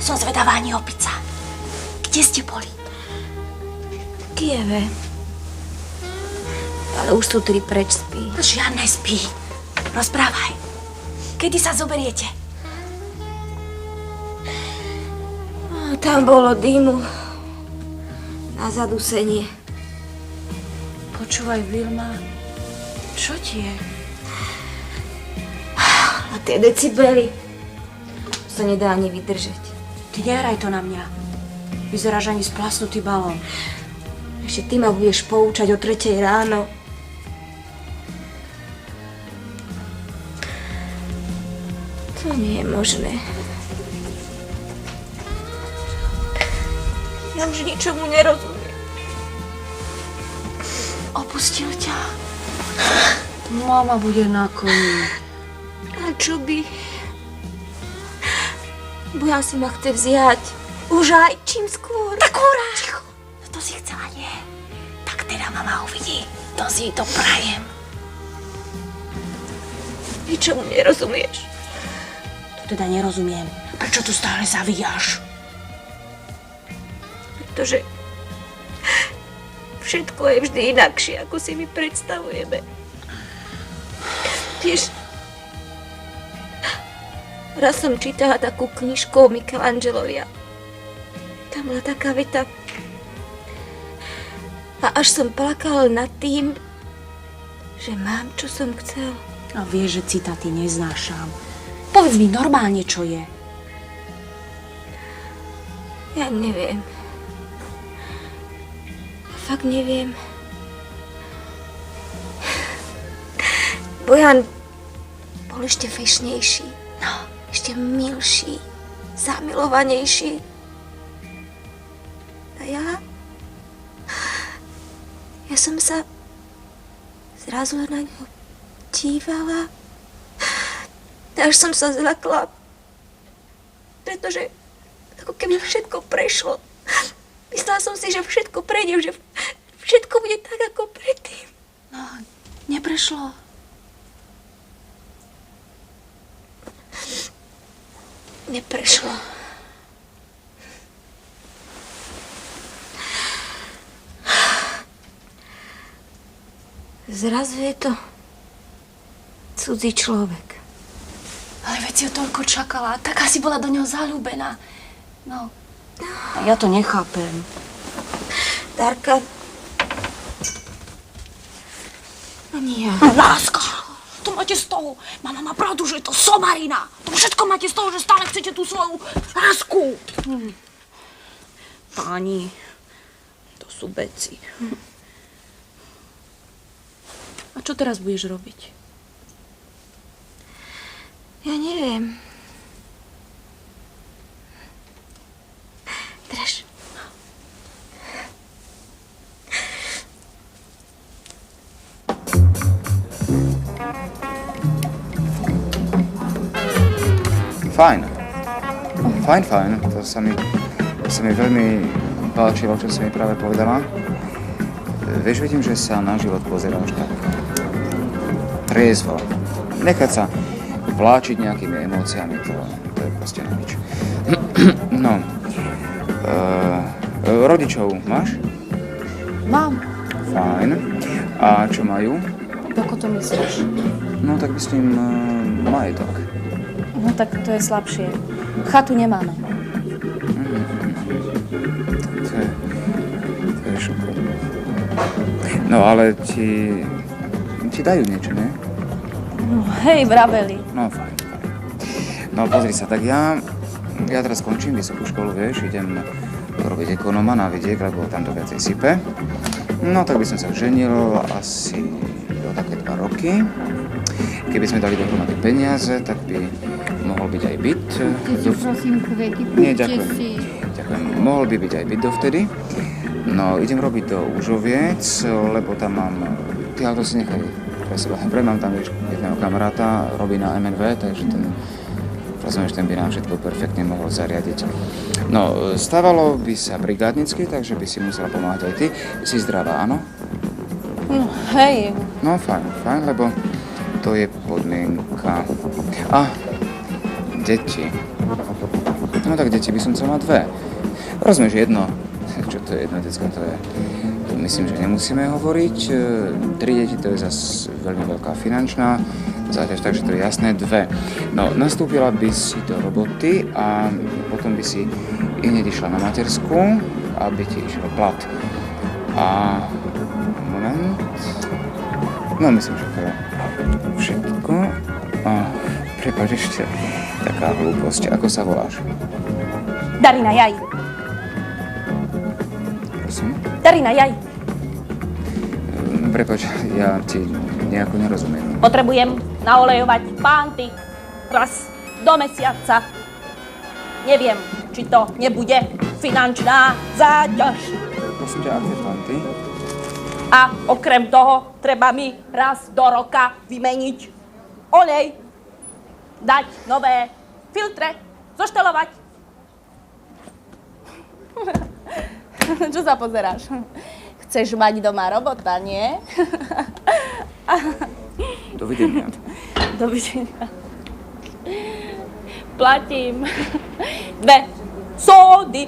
Som zvedavá, ani opica. Kde ste boli? V Kieve. Ale už sú 3 preč, spí. Žiadne spí. Rozprávaj. Kedy sa zoberiete? Tam bolo dymu. Na zadusenie. Počúvaj, Vilma. Čo ti je? A tie decibely. To sa nedá ani vydržať. Ty nehraj to na mňa. Vyzeráš ani splasnutý balón. Ešte ty ma budeš poučať o 3:00 ráno. To nie je možné. Ja už ničomu nerozumiem. Opustil ťa. Mama bude na koni. A čo by? Bojan si ma chce vziať. Už aj čím skôr. Tak hurá! Ticho. No to si chcela, nie? Tak teda mama uvidí. To si to prajem. Ničomu nerozumieš. To teda nerozumiem. Prečo tu stále zavíjaš? Pretože všetko je vždy inakšie, ako si my predstavujeme. Vieš, raz som čítala takú knižku o Michelangelovi a tam bola taká veta. A až som plakala nad tým, že mám, čo som chcel. A vieš, že citáty neznášam. Povedz mi normálne, čo je. Ja neviem. Fakt neviem. Bojan bol ešte fešnejší. No, ešte milší, zamilovanejší. A ja som sa zrazu na ňo dívala. Až som sa zľakla, pretože ako keby všetko prešlo. Myslela som si, že všetko prejde, že všetko bude tak, ako predtým. No, neprešlo. Neprešlo. Zrazu je to cudzí človek. Ale veď si ho toľko čakala, taká si bola do neho zaľúbená. No, ja to nechápem. Darka, No nie. Láska! To máte z toho. Mama má pravdu, že je to somarina. To všetko máte z toho, že stále chcete tú svoju lásku. Páni, to sú beci. A čo teraz budeš robiť? ja neviem. Drž. Fajn. Fajn. To sa mi veľmi páčilo, čo si mi práve povedala. Vieš, vidím, že sa na život pozeráš tak triezvo. Nechať sa vláčiť nejakými emóciami, to je proste na nič. No, rodičov máš? Mám. Fajn. A čo majú? Ako to myslíš? No, tak myslím majetok. No tak to je slabšie. Chatu nemáme. To je škoda. No, ale ti dajú niečo, nie? No, hej, vraveli. No, fajn. No, pozri sa, tak ja teraz skončím vysokú školu, vieš, idem robiť ekonóma na vidiek, lebo tam to viacej sype. No, tak by som sa ženil asi o také 2 roky. Keby sme dali dohromady peniaze, tak by mohol byť aj byt. Prosím, kveky, Nie, ďakujem. Ďakujem. Mohol by byť aj byt dovtedy. No, idem robiť do Užoviec, lebo tam mám... Ty, ale to si nechaj pre seba. Mám tam jedného kamaráta, robí na MNV, takže ten... Rozumieš, ten by nám všetko perfektne mohol zariadiť. No, stávalo by sa brigádnicky, takže by si musela pomáhať aj ty. Si zdravá, áno? No, hej. No, fajn, lebo to je podmienka. A, deti. No tak deti by som chcel mať 2. Rozumieš, jedno. Čo to je jedno decko, to myslím, že nemusíme hovoriť. 3 deti, to je zase veľmi veľká finančná záťaž, takže to je jasné. 2. No, nastúpila by si do roboty a potom by si hneď išla na matersku, aby ti išiel plat. A... moment... No, myslím, že to je všetko. A prepáč, ešte taká hlúposť. Ako sa voláš? Darina, jaj. Prosím? Darina, jaj. Prepáč, ja ti nejako nerozumiem. Potrebujem naolejovať pánty raz do mesiaca. Neviem, či to nebude finančná záťaž. Prosím ťa, aké panty? A okrem toho treba mi raz do roka vymeniť olej, dať nové filtre, zoštelovať. Čo sa pozeráš? Chceš mať doma robota, nie? Dovidenia. Dovidenia. Platím 2 sódy.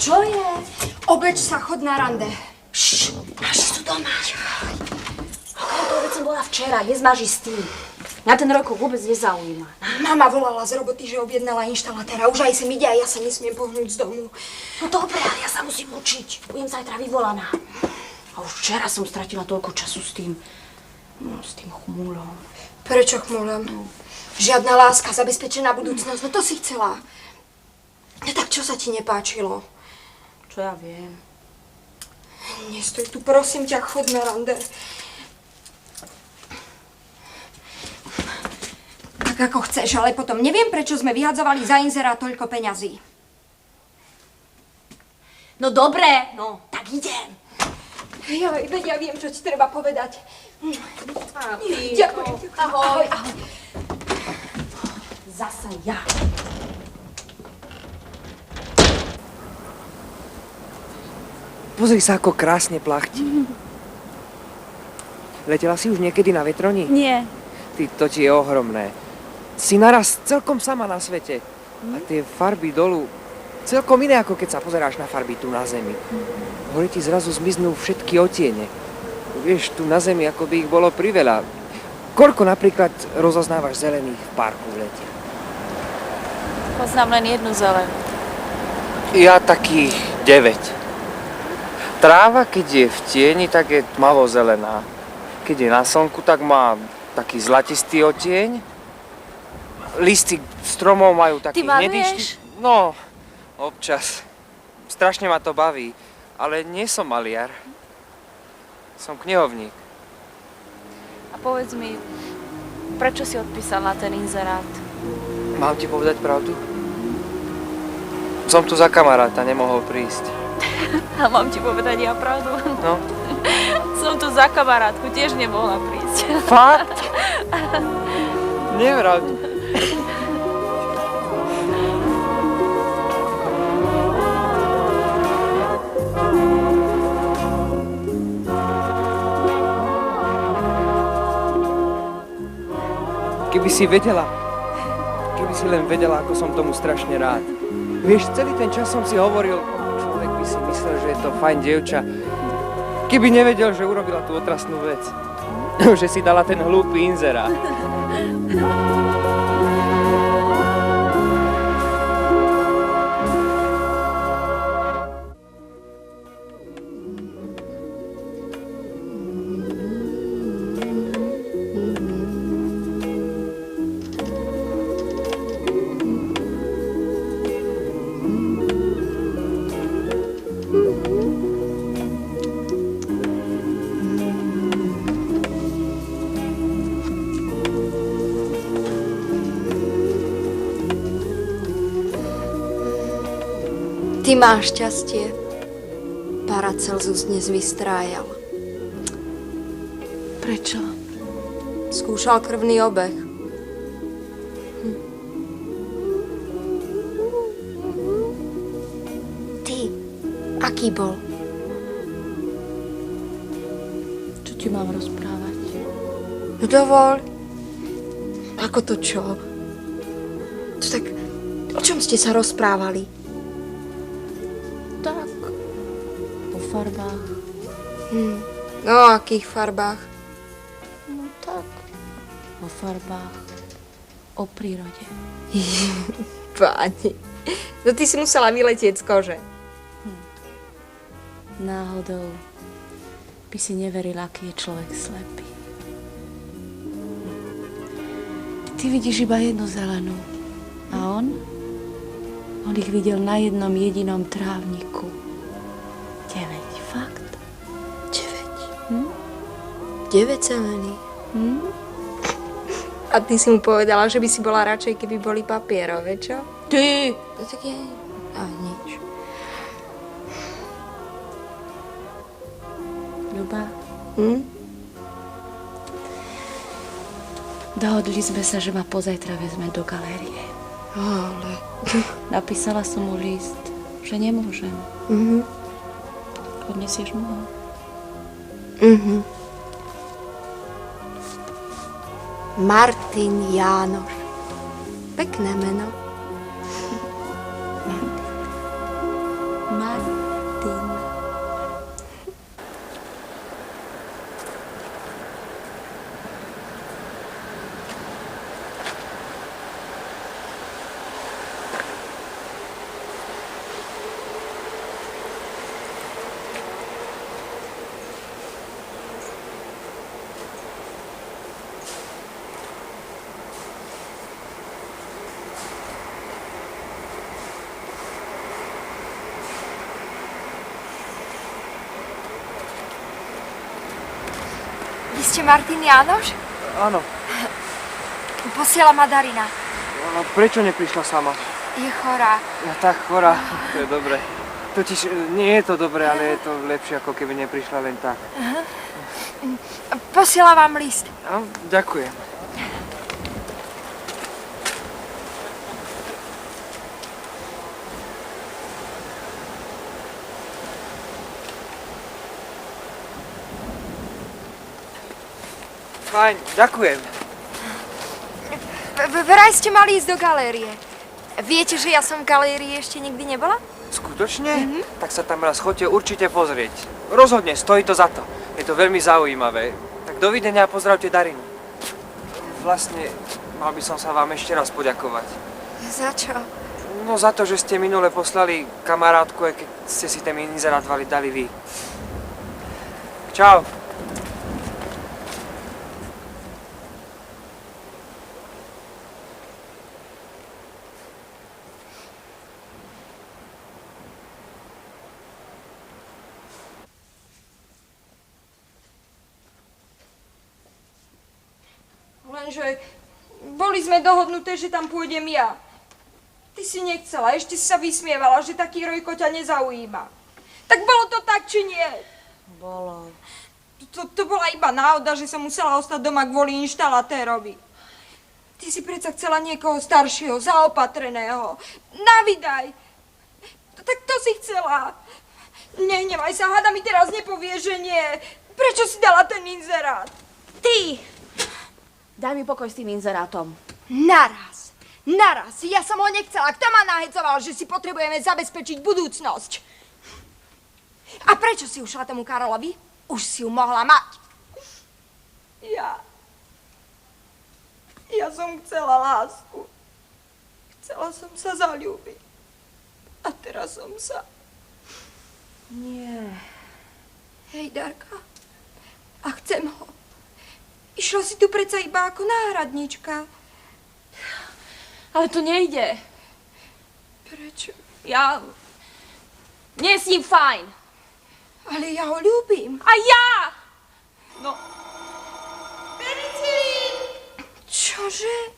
Čo je? Obleč sa, chod na rande. Naši sú doma. Okrem toho, veď som bola včera, dnes máš istý. Mňa ten rokov vôbec nezaujíma. Mama volala z roboty, že objednala inštalatéra. Už aj sem ide a ja sa nesmiem pohnúť z domu. No dobre, ale ja sa musím učiť. Budem zajtra vyvolaná. A už včera som stratila toľko času s tým chmúľom. Prečo chmúľom? Žiadna láska, zabezpečená budúcnosť. No to si chcela. No tak čo sa ti nepáčilo? Čo ja viem. Nestoj tu, prosím ťa, chod na rande. Tak ako chceš, ale potom neviem, prečo sme vyhadzovali za inzerát toľko peňazí. No dobre, no, tak idem. Ja viem, čo ti treba povedať. Ďakujem. Ahoj. Zasa ja. Pozri sa, ako krásne plachtí. Letela si už niekedy na vetroni? Nie. Ty, to ti je ohromné. Si naraz celkom sama na svete. A tie farby dolu, celkom iné, ako keď sa pozeráš na farby tu na zemi. Hore ti zrazu zmiznú všetky otiene. Vieš, tu na zemi, ako by ich bolo priveľa. Koľko napríklad rozoznávaš zelených v parku v lete? Poznám len jednu zelenú. Ja takých 9. Tráva, keď je v tieni, tak je tmavo zelená. Keď je na slnku, tak má taký zlatistý odtieň. Listy stromov majú taký maluješ? No, občas. Strašne ma to baví, ale nie som maliar. Som knihovník. A povedz mi, prečo si odpísal na ten inzerát? Mám ti povedať pravdu? Som tu za kamaráta, nemohol prísť. A mám ti povedať ja pravdu? No. Som tu za kamarátku, tiež nemohla prísť. Fakt? Nepravdu. Keby si len vedela, ako som tomu strašne rád. Vieš, celý ten čas som si hovoril, človek by si myslel, že je to fajn dievča, keby nevedel, že urobila tú otrasnú vec. Že si dala ten hlúpy inzerát. Ty máš šťastie. Paracelsus dnes vystrájal. Prečo? Skúšal krvný obeh. Ty, aký bol? Čo ti mám rozprávať? No dovol. Ako to čo? To tak, o čom ste sa rozprávali? Tak, o farbách. No, o akých farbách? No tak, o farbách, o prírode. Páni, no ty si musela vyletieť z kože. Náhodou by si neveril, aký je človek slepý. Ty vidíš iba jednu zelenú. A on ich videl na jednom jedinom trávniku. 9, fakt. 9 zelených. A ty si mu povedala, že by si bola radšej, keby boli papierové, čo? Ty! No tak je... A nič. Ľuba? Dohodli sme sa, že ma pozajtra vezme do galérie. Ale... Napísala som mu list, že nemôžem. Odnesieš mu ho? Martin Jánoš. Pekné meno. Martin. Ste Martin Jánoš? Áno. Posiela ma Darina. A prečo neprišla sama? Je chorá. Ja tak chorá, to je dobre. Totiž nie je to dobré, ale je to lepšie, ako keby neprišla len tak. Posielam vám list. No, ďakujem. Fajn, ďakujem. Vraj ste mali ísť do galérie. Viete, že ja som v galérii ešte nikdy nebola? Skutočne? Tak sa tam raz choďte určite pozrieť. Rozhodne, stojí to za to. Je to veľmi zaujímavé. Tak dovidenia a pozdravte Darinu. Vlastne, mal by som sa vám ešte raz poďakovať. Za čo? No za to, že ste minule poslali kamarátku, aj keď ste si ten inzerát dali vy. Čau. Lenže boli sme dohodnuté, že tam pôjdem ja. Ty si nechcela, ešte si sa vysmievala, že taký Rojko ťa nezaujíma. Tak bolo to tak, či nie? Bolo. To bola iba náhoda, že som musela ostať doma kvôli inštalatérovi. Ty si predsa chcela niekoho staršieho, zaopatreného. Navidaj. Tak to si chcela. Nehnevaj sa, hada mi teraz nepovie, že nie. Prečo si dala ten inzerát? Ty! Daj mi pokoj s tým inzerátom. Naraz. Ja som ho nechcela. Kto ma nahecoval, že si potrebujeme zabezpečiť budúcnosť? A prečo si ušla tomu Karolovi? Už si ju mohla mať. Ja som chcela lásku. Chcela som sa zaľúbiť. A teraz som sa... Nie. Hej, Darka. A chcem ho. Išla si tu predsa iba ako náhradnička. Ale to nejde. Prečo? Ja... Nie s ním fajn. Ale ja ho ľúbim. A ja! No... Penicilín! Čože?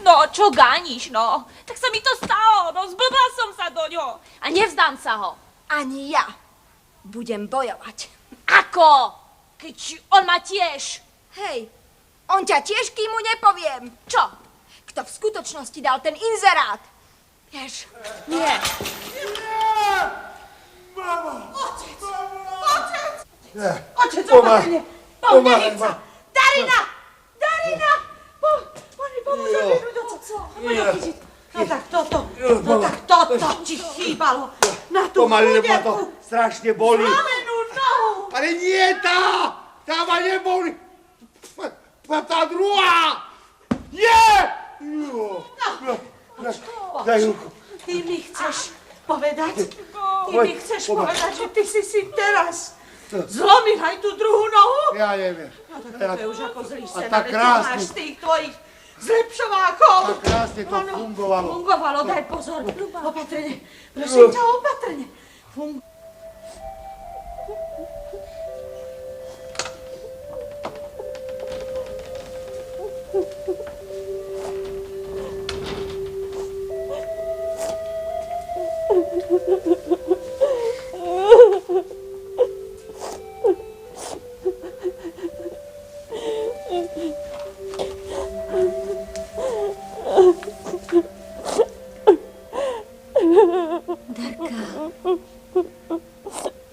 No, čo gániš, no? Tak sa mi to stalo, no zblbla som sa do ňo. A nevzdám sa ho. Ani ja. Budem bojovať. Ako? Keď on ma tiež... Hej, on ťa tiež, kým mu nepoviem. Čo? Kto v skutočnosti dal ten inzerát? Vieš? Nie. Mama! Otec! Otec, opatrne! Pomôžnica! Darina! Pomôž mi. No tak toto ti chýbalo. Na tú Pomaly, ma to chudetku. strašne boli. Zlomenú nohu. Ale nie tá! Tá ma neboli. Tá druhá! Nie! Daj ruku. Ty mi chceš povedať, že ty si teraz zlomil aj tú druhú nohu? Ja neviem. No tak to je už ako zlý sen, tak ale krásne. to máš z tých tvojich zlepšovákov. Tak krásne to fungovalo. Fungovalo, daj pozor. Opatrne, prosím ťa, opatrne.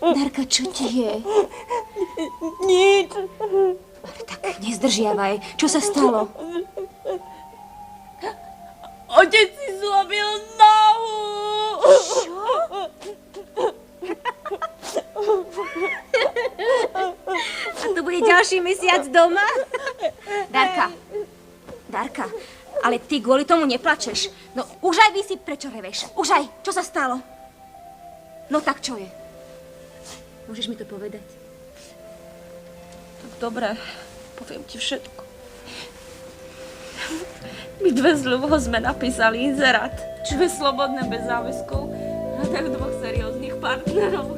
Darka, čo ti je? Nič. Tak nezdržiavaj. Čo sa stalo? Otec si zlobil nohu. A to bude ďalší mesiac doma? Darka, ale ty kvôli tomu neplačeš. No už aj vy si prečo reveš? Už aj, čo sa stalo? No tak čo je? Môžeš mi to povedať? Tak dobre, poviem ti všetko. My dve z Ľubou sme napísali inzerát, čo je slobodné bez záväzkov a tak dvoch serióznych partnerov.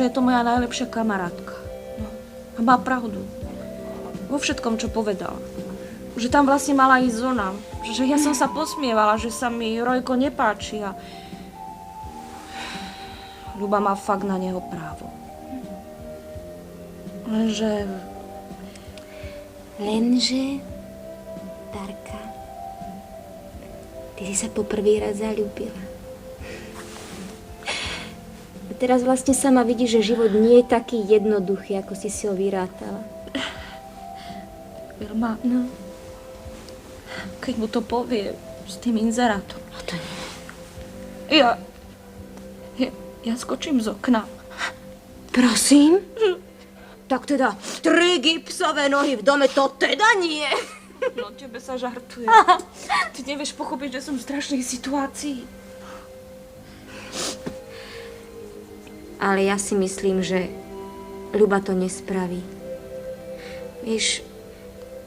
že je to moja najlepšia kamarátka. No. A má pravdu. Vo všetkom, čo povedala. Že tam vlastne mala ísť zóna. Že ja som sa posmievala, že sa mi Rojko nepáči a Ľuba má fakt na neho právo. Lenže, Darka, ty si sa poprvý raz zaľúbila. A teraz vlastne sama vidíš, že život nie je taký jednoduchý, ako si ho vyrátala. Vilma, No. keď mu to povie s tým inzerátom. No to nie. Ja skočím z okna. Prosím? Tak teda 3 gipsové nohy v dome, to teda nie. No, tebe sa žartuje. Ty nevieš pochopiť, že som v strašnej situácii. Ale ja si myslím, že Ľuba to nespraví. Vieš,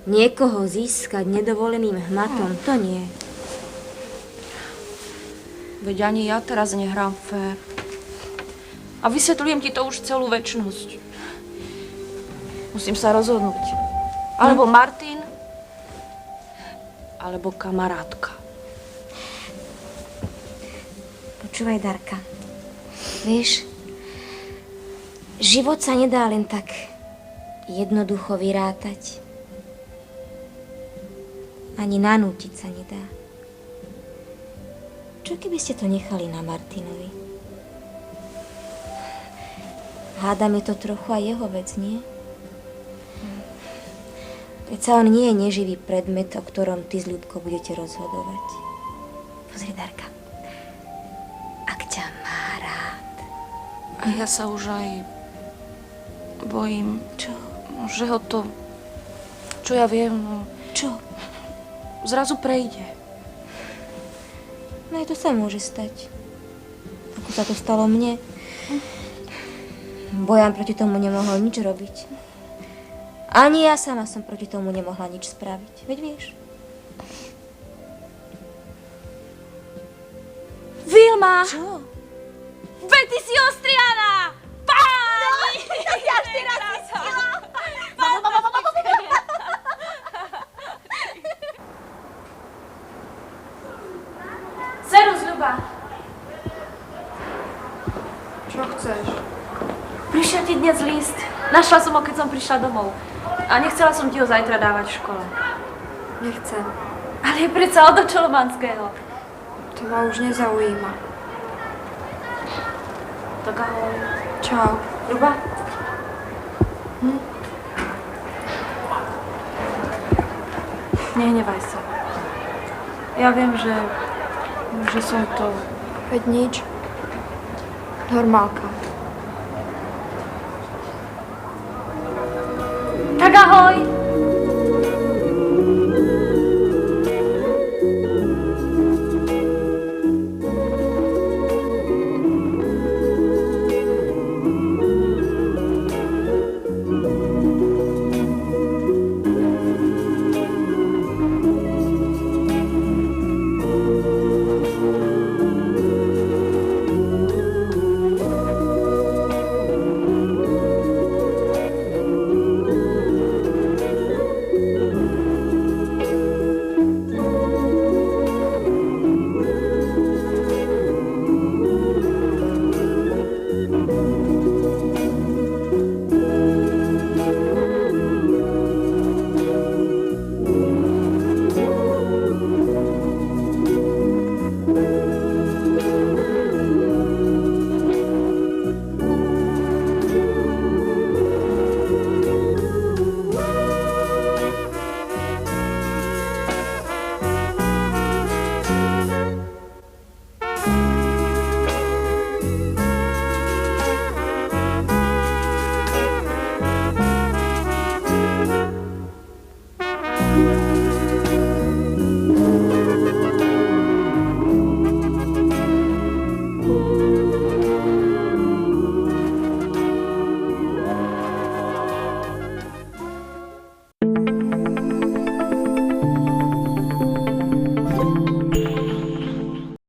niekoho získať nedovoleným hmatom, to nie. Veď ani ja teraz nehrám fér. A vysvetľujem ti to už celú večnosť. Musím sa rozhodnúť. Alebo Martin, alebo kamarátka. Počúvaj, Darka. Vieš, život sa nedá len tak jednoducho vyrátať. Ani nanútiť sa nedá. Čo keby ste to nechali na Martinovi? Hádam, je to trochu aj jeho vec, nie? Veď on nie je neživý predmet, o ktorom ty s Ľubkou budete rozhodovať. Pozri, Darka. Ak ťa má rád. A ja sa už aj bojím. Čo? Že ho to... Čo ja viem, no... Čo? Zrazu prejde. No aj to sa môže stať. Ako sa to stalo mne. Bojan proti tomu nemohol nič robiť. Ani ja sama som proti tomu nemohla nič spraviť. Veď vieš? Vilma! Čo? Veď ty si Ostriana! Páni! No, to si až teraz zistila! Serus, Ľuba! Čo chceš? Prišiel ti dnes list. Našla som ho, keď som prišla domov. A nechcela som ti ho zajtra dávať v škole. Nechcem. Ale je predsa od Čolomanského. To ma už nezaujíma. Tak ahoj. Čau. Ľuba? Nehnevaj sa. Ja viem, že som to... Veď nič. Normálka. Tak ahoj!